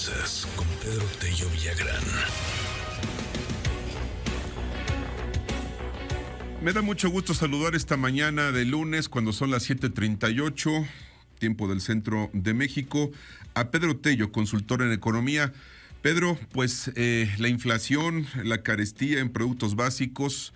Finanzas con Pedro Tello Villagrán. Me da mucho gusto saludar esta mañana de lunes, cuando son las 7:38, tiempo del centro de México, a Pedro Tello, consultor en economía. Pedro, pues la inflación, la carestía en productos básicos,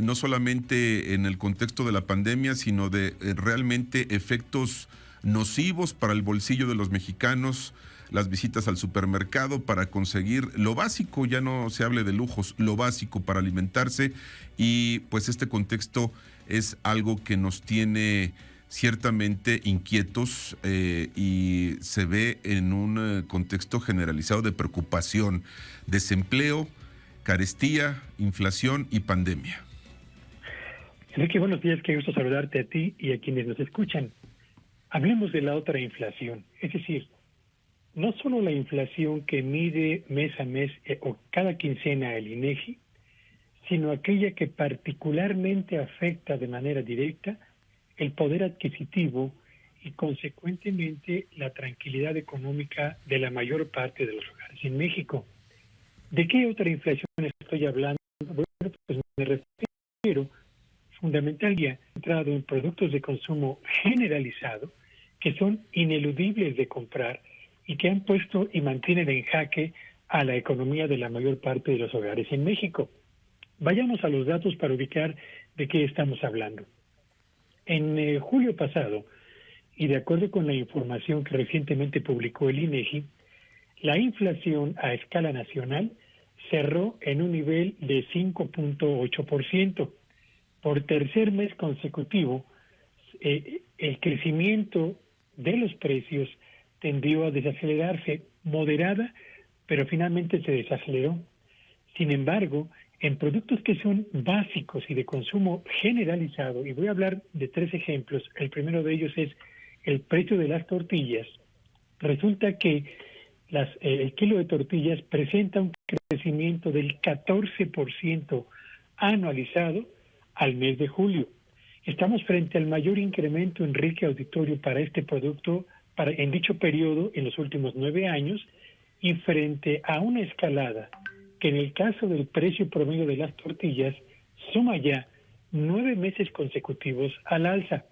no solamente en el contexto de la pandemia, sino de realmente efectos nocivos para el bolsillo de los mexicanos, las visitas al supermercado para conseguir lo básico, ya no se hable de lujos, lo básico para alimentarse, y pues este contexto es algo que nos tiene ciertamente inquietos y se ve en un contexto generalizado de preocupación, desempleo, carestía, inflación y pandemia. Enrique, buenos días, qué gusto saludarte a ti y a quienes nos escuchan. Hablemos de la otra inflación, es decir, no solo la inflación que mide mes a mes o cada quincena el INEGI, sino aquella que particularmente afecta de manera directa el poder adquisitivo y consecuentemente la tranquilidad económica de la mayor parte de los hogares en México. ¿De qué otra inflación estoy hablando? Bueno, pues me refiero fundamentalmente ya centrado en productos de consumo generalizado que son ineludibles de comprar y que han puesto y mantienen en jaque a la economía de la mayor parte de los hogares en México. Vayamos a los datos para ubicar de qué estamos hablando. En julio pasado, y de acuerdo con la información que recientemente publicó el INEGI, la inflación a escala nacional cerró en un nivel de 5.8%. Por tercer mes consecutivo, el crecimiento de los precios tendió a desacelerarse, moderada, pero finalmente se desaceleró. Sin embargo, en productos que son básicos y de consumo generalizado, y voy a hablar de 3 ejemplos, el primero de ellos es el precio de las tortillas. Resulta que el kilo de tortillas presenta un crecimiento del 14% anualizado al mes de julio. Estamos frente al mayor incremento, Enrique Auditorio, para este producto en dicho periodo en los últimos 9 años, y frente a una escalada que en el caso del precio promedio de las tortillas suma ya 9 meses consecutivos al alza.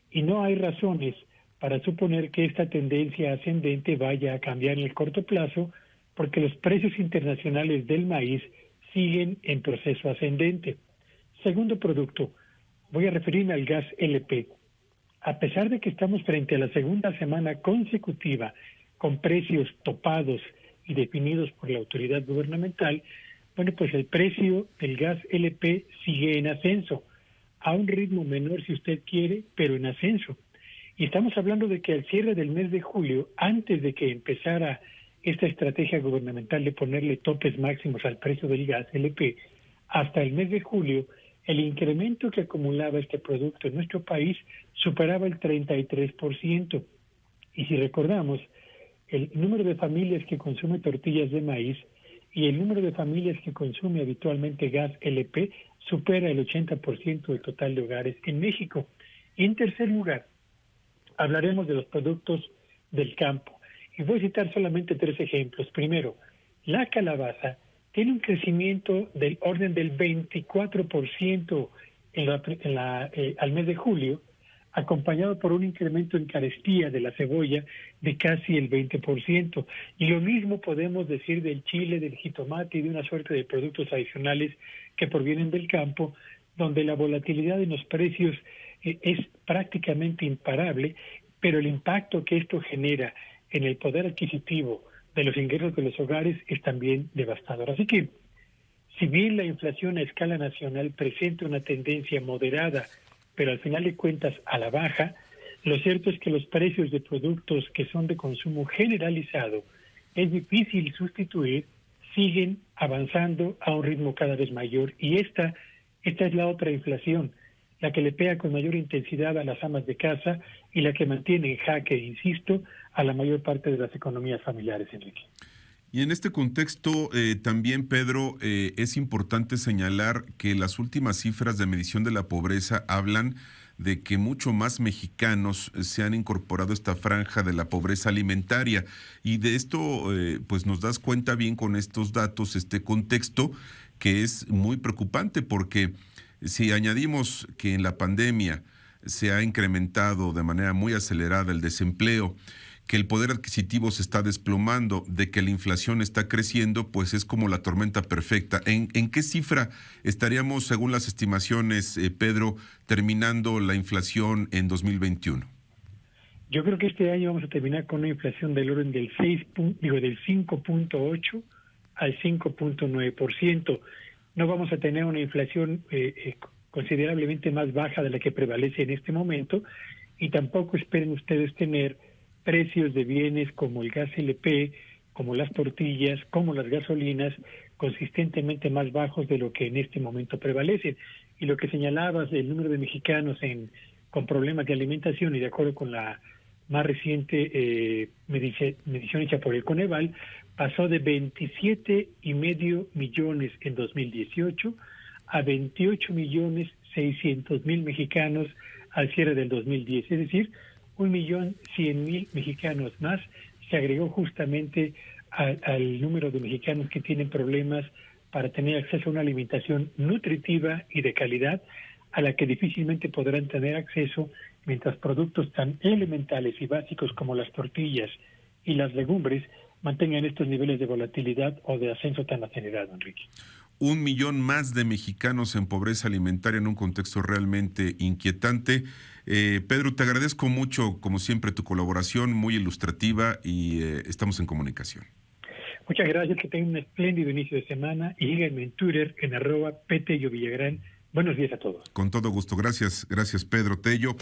Y no hay razones para suponer que esta tendencia ascendente vaya a cambiar en el corto plazo, porque los precios internacionales del maíz siguen en proceso ascendente. Segundo producto, voy a referirme al gas LP. A pesar de que estamos frente a la segunda semana consecutiva con precios topados y definidos por la autoridad gubernamental, bueno, pues el precio del gas LP sigue en ascenso, a un ritmo menor si usted quiere, pero en ascenso. Y estamos hablando de que al cierre del mes de julio, antes de que empezara esta estrategia gubernamental de ponerle topes máximos al precio del gas LP, hasta el mes de julio, el incremento que acumulaba este producto en nuestro país superaba el 33%. Y si recordamos, el número de familias que consume tortillas de maíz y el número de familias que consume habitualmente gas LP supera el 80% del total de hogares en México. Y en tercer lugar, hablaremos de los productos del campo. Y voy a citar solamente 3 ejemplos. Primero, la calabaza tiene un crecimiento del orden del 24% al mes de julio, acompañado por un incremento en carestía de la cebolla de casi el 20%. Y lo mismo podemos decir del chile, del jitomate y de una suerte de productos adicionales que provienen del campo, donde la volatilidad en los precios es prácticamente imparable, pero el impacto que esto genera en el poder adquisitivo de los ingresos de los hogares es también devastador. Así que, si bien la inflación a escala nacional presenta una tendencia moderada, pero al final de cuentas a la baja, lo cierto es que los precios de productos que son de consumo generalizado es difícil sustituir, siguen avanzando a un ritmo cada vez mayor. Y esta es la otra inflación, la que le pega con mayor intensidad a las amas de casa y la que mantiene en jaque, insisto, a la mayor parte de las economías familiares, Enrique. Y en este contexto también, Pedro, es importante señalar que las últimas cifras de medición de la pobreza hablan de que mucho más mexicanos se han incorporado a esta franja de la pobreza alimentaria. Y de esto, pues nos das cuenta bien con estos datos, este contexto, que es muy preocupante, porque si añadimos que en la pandemia se ha incrementado de manera muy acelerada el desempleo, que el poder adquisitivo se está desplomando, de que la inflación está creciendo, pues es como la tormenta perfecta. ¿En qué cifra estaríamos, según las estimaciones, Pedro, terminando la inflación en 2021? Yo creo que este año vamos a terminar con una inflación del orden del 5.8 al 5.9%. No vamos a tener una inflación considerablemente más baja de la que prevalece en este momento, y tampoco esperen ustedes tener precios de bienes como el gas LP, como las tortillas, como las gasolinas, consistentemente más bajos de lo que en este momento prevalecen. Y lo que señalabas del número de mexicanos con problemas de alimentación, y de acuerdo con la más reciente medición hecha por el Coneval, pasó de 27.5 millones en 2018 a 28.600.000 mexicanos al cierre del 2010. Es decir, 1.100.000 mexicanos más se agregó justamente al número de mexicanos que tienen problemas para tener acceso a una alimentación nutritiva y de calidad, a la que difícilmente podrán tener acceso mientras productos tan elementales y básicos como las tortillas y las legumbres mantengan estos niveles de volatilidad o de ascenso tan acelerado, Enrique. 1 millón más de mexicanos en pobreza alimentaria en un contexto realmente inquietante. Pedro, te agradezco mucho, como siempre, tu colaboración, muy ilustrativa, y estamos en comunicación. Muchas gracias, que tengan un espléndido inicio de semana, y síganme en Twitter en @PTelloVillagrán. Buenos días a todos. Con todo gusto. Gracias, Pedro Tello.